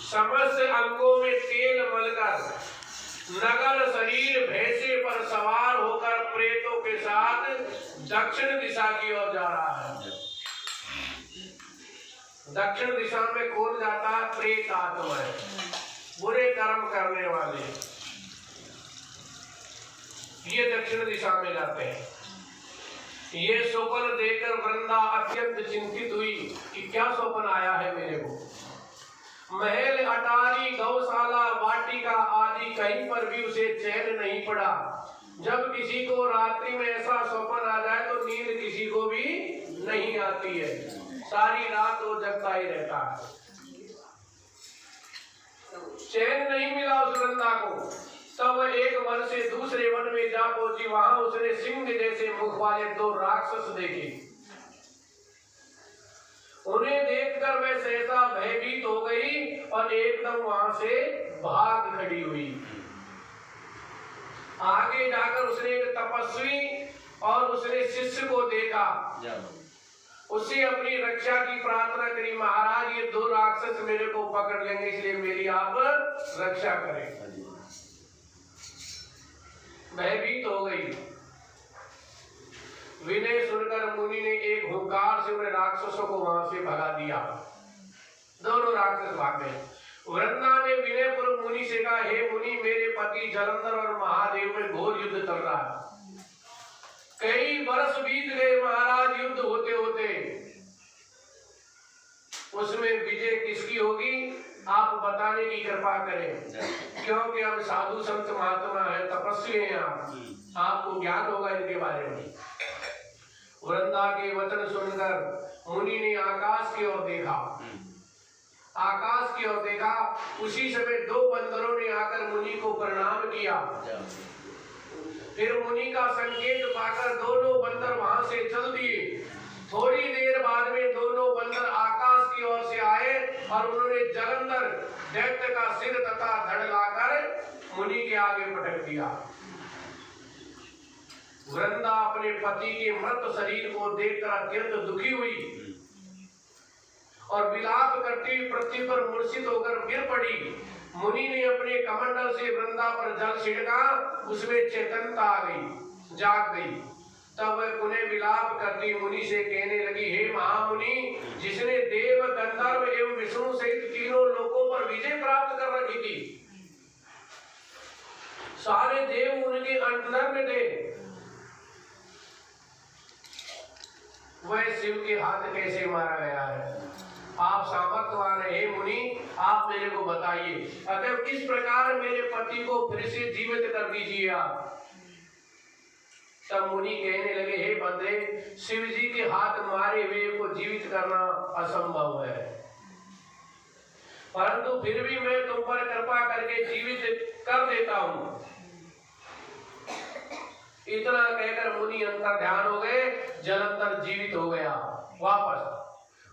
समस्त अंगों में तेल मलकर नगर शरीर भैंसे पर सवार होकर प्रेतों के साथ दक्षिण दिशा की ओर जा रहा है। दक्षिण दिशा में कौन जाता है? प्रेत आत्माएं, बुरे कर्म करने वाले, ये दक्षिण दिशा में जाते हैं। ये स्वप्न देखकर वृंदा अत्यंत चिंतित हुई कि क्या स्वप्न आया है मेरे को। महल, अटारी, गौशाला, वाटिका आदि कहीं पर भी उसे चैन नहीं पड़ा। जब किसी को रात्रि में ऐसा स्वप्न आ जाए तो नींद किसी को भी नहीं आती है, सारी रात वो जगता ही रहता है। चैन नहीं मिला उस वृंदा को। तब एक वन से दूसरे वन में जा पहुंची। वहां उसने सिंह जैसे मुख वाले 2 राक्षस देखे। उन्हें देखकर वह सहसा भयभीत हो गई और एकदम वहां से भाग खड़ी हुई। आगे जाकर उसने एक तपस्वी और उसने शिष्य को देखा। उससे अपनी रक्षा की प्रार्थना करी, महाराज ये 2 राक्षस मेरे को पकड़ लेंगे, इसलिए मेरी आप रक्षा करें। भयभीत हो गई। विनय सुनकर मुनि ने एक हुंकार से उन्हें राक्षसों को वहां से भगा दिया। दोनों राक्षस भाग गए। वृंदा ने विनय पूर्वक मुनि से कहा, हे मुनि, मेरे पति जलंधर और महादेव में घोर युद्ध चल रहा है। कई वर्ष बीत गए महाराज, युद्ध होते होते उसमें विजय किसकी होगी आप बताने की कृपा करें, क्योंकि हम साधु संत महात्मा है, तपस्वी हैं, आपको ज्ञान होगा इनके बारे में। वृंदा के वचन सुनकर मुनि ने आकाश की ओर देखा। आकाश की ओर देखा, उसी समय 2 बंदरों ने आकर मुनि को प्रणाम किया। फिर मुनि का संकेत पाकर दोनों बंदर वहां से चल दिए। थोड़ी देर बाद में दोनों बंदर आकाश की ओर से आए और उन्होंने जलंधर दैत्य का सिर तथा धड़ लाकर मुनि के आगे पटक दिया। वृंदा अपने पति के मृत शरीर को देखकर अत्यंत दुखी हुई और विलाप करती हुई पृथ्वी पर मूर्छित होकर गिर पड़ी। मुनि ने अपने कमंडल से वृंदा पर जल छिड़का, उसमें चेतनता आ गई, जाग गई। तब वह पुनः विलाप करती मुनि से कहने लगी, हे महामुनि, जिसने देव, गंधर्व एवं विष्णु सहित तीनों लोकों पर विजय प्राप्त कर रखी थी, सारे देव उनके अंदर में थे, वह शिव के हाथ कैसे मारा गया है? आप सामर्थ्यवान है, हे मुनि, आप मेरे को बताइए, अतः किस प्रकार मेरे पति को फिर से जीवित कर दीजिए आप। तब मुनि कहने लगे, हे बंदे, शिव जी के हाथ मारे हुए को जीवित करना असंभव है, परंतु फिर भी मैं तुम पर कृपा करके जीवित कर देता हूं। इतना कहकर मुनि अंतर ध्यान हो गए, जलंधर जीवित हो गया। वापस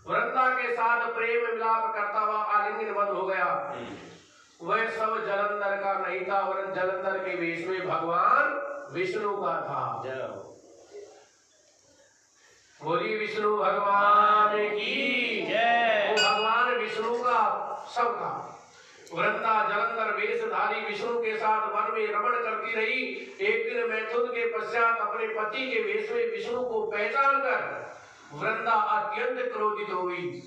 वृंदा के साथ प्रेम मिलाप करता हुआ आलिंगन बंद हो गया। वह सब जलंधर का नहीं था, वरन जलंधर के वेश में भगवान विष्णु का था। बोली विष्णु भगवान की जय। वो भगवान विष्णु का सब था। वृंदा जलंधर वेशधारी विष्णु के साथ वन में रमण करती रही। एक दिन मैथुन के पश्चात अपने पति के वेश में विष्णु को पहचान कर वृंदा अत्यंत क्रोधित हो गई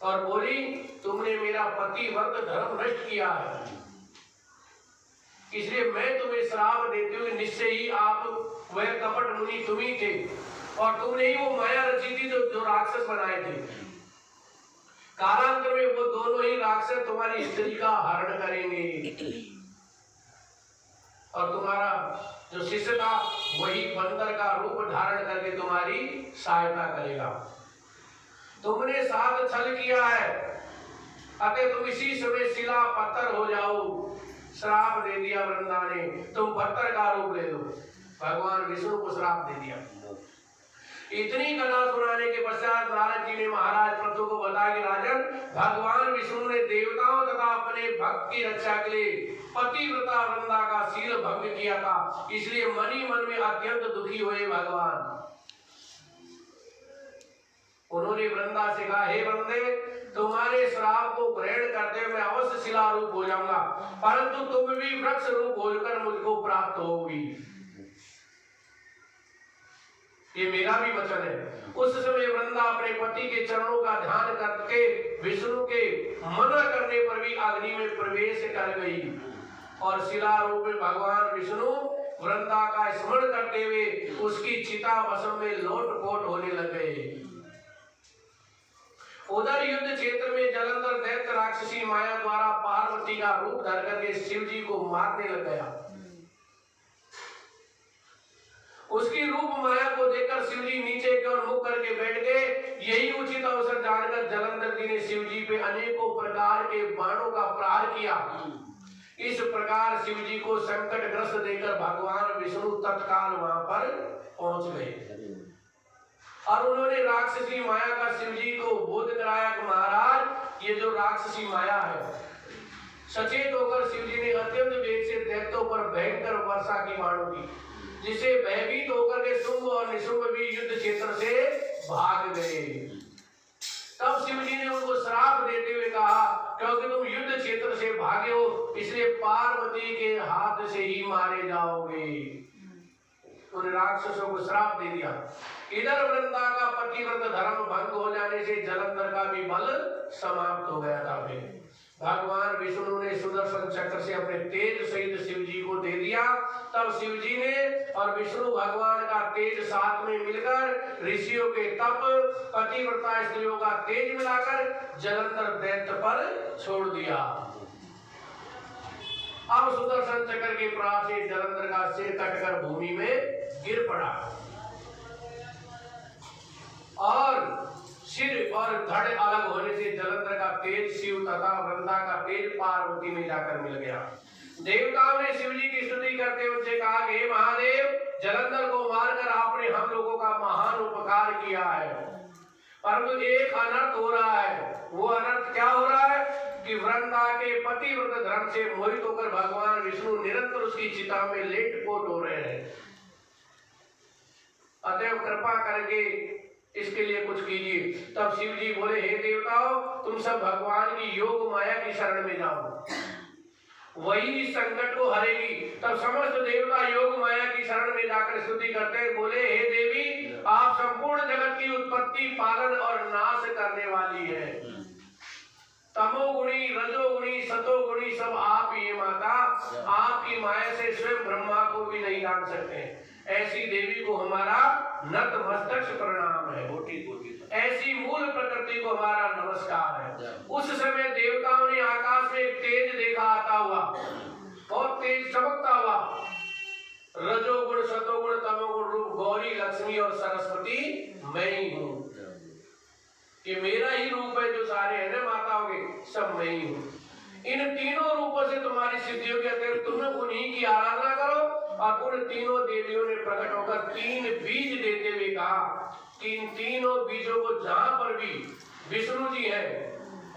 और बोली, तुमने मेरा पति व्रत धर्म नष्ट किया है, इसलिए मैं तुम्हें श्राप देती हूँ, निश्चय ही आप वह कपट मुनि तुम ही थे और तुमने ही वो माया रची थी जो राक्षस बनाए थे। कालांतर में वो दोनों ही राक्षस तुम्हारी स्त्री का हरण करेंगे और तुम्हारा जो शिष्य था वही बंदर का रूप धारण करके तुम्हारी सहायता करेगा। तुमने साथ छल किया है, अतः तुम इसी समय शिला पत्थर हो जाओ। श्राप दे दिया वृंदा ने, तुम पत्थर का रूप ले लो। भगवान विष्णु को श्राप दे दिया। इतनी कथा सुनाने के पश्चात नारद जी ने महाराज पृथु को बताया कि राजन, भगवान विष्णु ने देवताओं तथा अपने भक्त की रक्षा के लिए पतिव्रता वृंदा का शील भंग किया था, इसलिए मन ही मन में अत्यंत दुखी हुए भगवान। उन्होंने वृंदा से कहा, हे वृंदे, तुम्हारे श्राप को ग्रहण करते हुए मैं अवश्य शिला रूप हो जाऊंगा, परंतु तुम भी वृक्ष रूप होकर मुझको प्राप्त होगी। ये मेरा भी वचन है। उस समय वृंदा अपने पति के चरणों का ध्यान करके विष्णु के मना करने पर भी अग्नि में प्रवेश कर गई और शिला रूप में भगवान विष्णु वृंदा का स्मरण करते हुए उसकी चिता भस्म में लोटपोट होने लगे। उधर युद्ध क्षेत्र में जलंधर दैत्य राक्षसी माया द्वारा पार्वती का रूप धर करके शिव जी को मारने लग गया। उसकी रूप माया को देखकर शिव जी नीचे की ओर मुख करके बैठ गए। यही उचित अवसर जानकर जलंधर जी ने शिव जी पे अनेकों प्रकार के बाणों का प्रहार किया। इस प्रकार शिव जी को संकटग्रस्त देकर भगवान विष्णु तत्काल वहां पर पहुंच गए और उन्होंने राक्षसी माया का शिव जी को बोध कराया कि महाराज, ये जो राक्षसी माया है, सचेत होकर शिव जी ने अत्यंत वेग से दैत्यों पर भयंकर वर्षा की बाणों की, जिसे भयभीत होकर के शुंभ और निशुंभ भी युद्ध क्षेत्र से भाग गए। तब शिव जी ने उनको श्राप देते हुए कहा, क्योंकि तुम युद्ध क्षेत्र से भागे हो, इसलिए पार्वती के हाथ से ही मारे जाओगे। उन राक्षसों को श्राप दे दिया। इधर वृंदा का पतिव्रत धर्म भंग हो जाने से जलंधर का भी बल समाप्त हो गया था। भगवान विष्णु ने सुदर्शन चक्र से अपने तेज सहित शिव जी को दे दिया। तब शिव जी ने और विष्णु भगवान का तेज साथ में मिलकर ऋषियों के तप, पतिव्रता स्त्रियों का तेज मिलाकर जलंधर दैत्य पर छोड़ दिया। अब सुदर्शन चक्र के प्रहार से जलंधर का सिर कटकर भूमि में गिर पड़ा और सिर और धड़ अलग होने से जलंधर का तेज शिव तथा वृंदा का तेज पार्वती में जाकर मिल गया। देवताओं ने शिव जी की स्तुति करते उनसे कहा कि हे महादेव, जलंधर को मारकर आपने हम लोगों का महान उपकार किया है, परंतु एक अनर्थ हो रहा है। वो अनर्थ क्या हो रहा है कि वृंदा के पतिव्रत धर्म से मोहित होकर भगवान विष्णु निरंतर उसकी चिता में लेटपोट हो रहे हैं। अतएव कृपा करके इसके लिए कुछ कीजिए। तब शिव जी बोले, हे देवताओं, तुम सब भगवान की योग माया की शरण में जाओ, वही इस संकट को हरेगी। तब समस्त देवता योग माया की शरण में जाकर स्तुति करते बोले, हे देवी, आप संपूर्ण जगत की उत्पत्ति, पालन और नाश करने वाली है। तमोगुणी, रजोगुणी, सतोगुणी सब आप ही है माता। आपकी माया से स्वयं ब्रह्मा को भी नहीं जान सकते। ऐसी देवी को हमारा नतमस्तक प्रणाम है। ऐसी मूल प्रकृति को हमारा नमस्कार है। उस समय देवताओं ने आकाश में एक तेज देखा आता हुआ, बहुत तेज चमकता हुआ। रजोगुण, सतोगुण, तमोगुण रूप गौरी, लक्ष्मी और सरस्वती मैं ही हूँ। ये मेरा ही रूप है, जो सारे है ना माताओं के, सब मैं ही हूँ। इन तीनों रूपों से तुम्हारी सिद्धियों के अतिरिक्त तुम उन्हीं की आराधना करो। और उन तीनों देवियों ने प्रकट होकर 3 बीज देते हुए कहा कि इन तीनों बीजों को जहां पर भी विष्णु जी है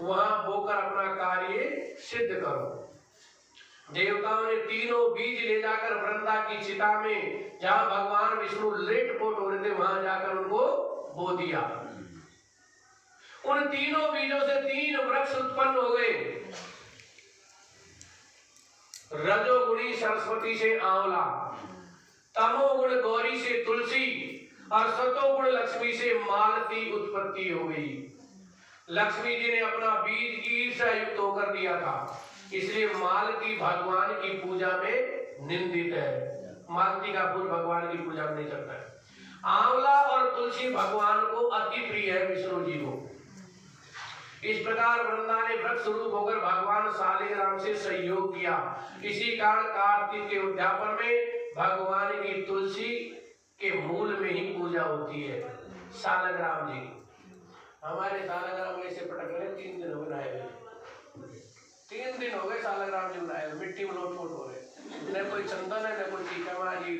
वहां बोकर अपना कार्य सिद्ध करो। देवताओं ने तीनों बीज ले जाकर वृंदा की चिता में, जहां भगवान विष्णु लेटपोट हो रहे थे, वहां जाकर उनको बो दिया। उन तीनों बीजों से 3 वृक्ष उत्पन्न हो गए। रजोगुणी सरस्वती से आंवला, तमोगुण गौरी से तुलसी और सतोगुण लक्ष्मी से मालती उत्पत्ति हो गई। लक्ष्मी जी ने अपना बीज ईर्ष्या युक्त होकर दिया था, इसलिए मालती भगवान की पूजा में निंदित है। मालती का फूल भगवान की पूजा में नहीं चलता है। आंवला और तुलसी भगवान को अति प्रिय है, विष्णु जी को। इस प्रकार वृंदा ने वृक्ष रूप होकर भगवान शालिग्राम से सहयोग किया। इसी कारण कार्तिक के उद्यापन में भगवान की तुलसी के मूल में ही पूजा होती है। शालिग्राम जी, हमारे शालिग्राम ऐसे पटक रहे 3 दिन हो गए नहाए हुए। 3 दिन हो गए शालिग्राम जी नहाए हुए, मिट्टी में लोटपोट हो रहे। न कोई चंदन है, न कोई टीका। वहां जी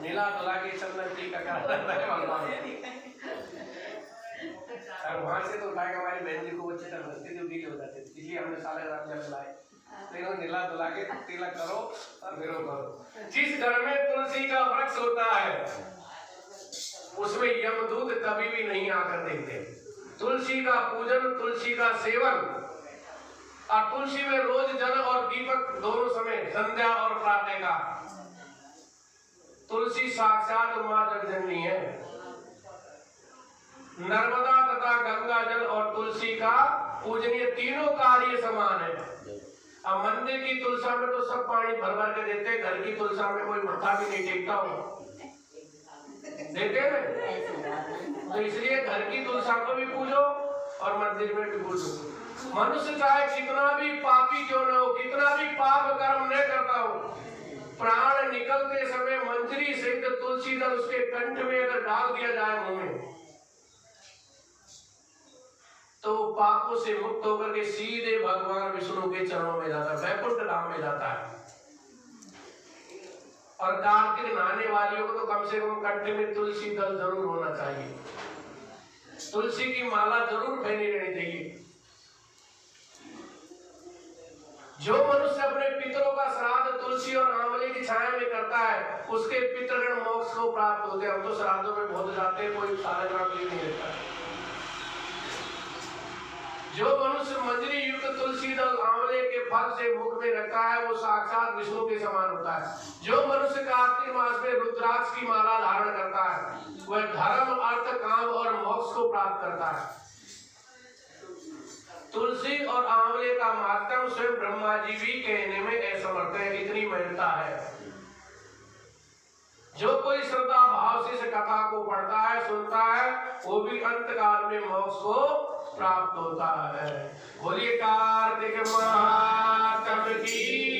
नीला धुला के चंदन टीका करता है भगवान। और वहां से तो उठाएगा हमारी बहन जी को अच्छी तरह लगती थी, गीले हो जाते थे, इसलिए हमने शालिग्राम जल लाए। लेकिन नीला धुला के तिलक करो और फिर करो। जिस घर में तुलसी का वृक्ष होता है उसमें यमदूत कभी भी नहीं आकर देखते। तुलसी का पूजन, तुलसी का सेवन, और तुलसी में रोज जल और दीपक दोनों समय, संध्या और प्रातः का। तुलसी साक्षात मां जगजननी है। नर्मदा तथा गंगा जल और तुलसी का पूजनीय तीनों कार्य समान है। अब मंदिर की तुलसा में तो सब पानी भर भर के देते, घर की तुलसा में कोई मत्था भी नहीं टेकता हो, देते हैं। तो इसलिए घर की तुलसा को भी पूजो और मंदिर में भी पूजो। मनुष्य चाहे कितना भी पापी क्यों न हो, कितना भी पाप कर्म न करता हो, प्राण निकलते समय मंजरी सहित तुलसी दल उसके कंठ में अगर डाल दिया जाए मुंह में, तो पापों से मुक्त होकर के सीधे भगवान विष्णु के चरणों में जाता है, वैकुंठ धाम में जाता है। और कार्तिक नहाने वालियों को तो कम से कम कंठ में तुलसी दल जरूर होना चाहिए, तुलसी की माला जरूर पहनी रहनी चाहिए। जो मनुष्य अपने पितरों का श्राद्ध तुलसी और आंवले की छाया में करता है, उसके पितृगण मोक्ष को प्राप्त होते हैं। हम तो श्राद्धों में बहुत जाते हैं, कोई सारे ग्राम नहीं रहता है। जो मनुष्य मंजरी युक्त तुलसी दल आंवले के फल से मुख में रखता है, वो साक्षात विष्णु के समान होता है। जो मनुष्य कार्तिक मास में रुद्राक्ष की माला धारण करता है, वह धर्म, अर्थ, काम और मोक्ष को प्राप्त करता है। तुलसी और आंवले का महात्म्य स्वयं ब्रह्मा जी भी कहने में असमर्थ है, इतनी महत्ता है। जो कोई श्रद्धा भाव से इस कथा को पढ़ता है, सुनता है, वो भी अंत काल में मोक्ष को प्राप्त होता है। बोलिए कार्तिक महात्म की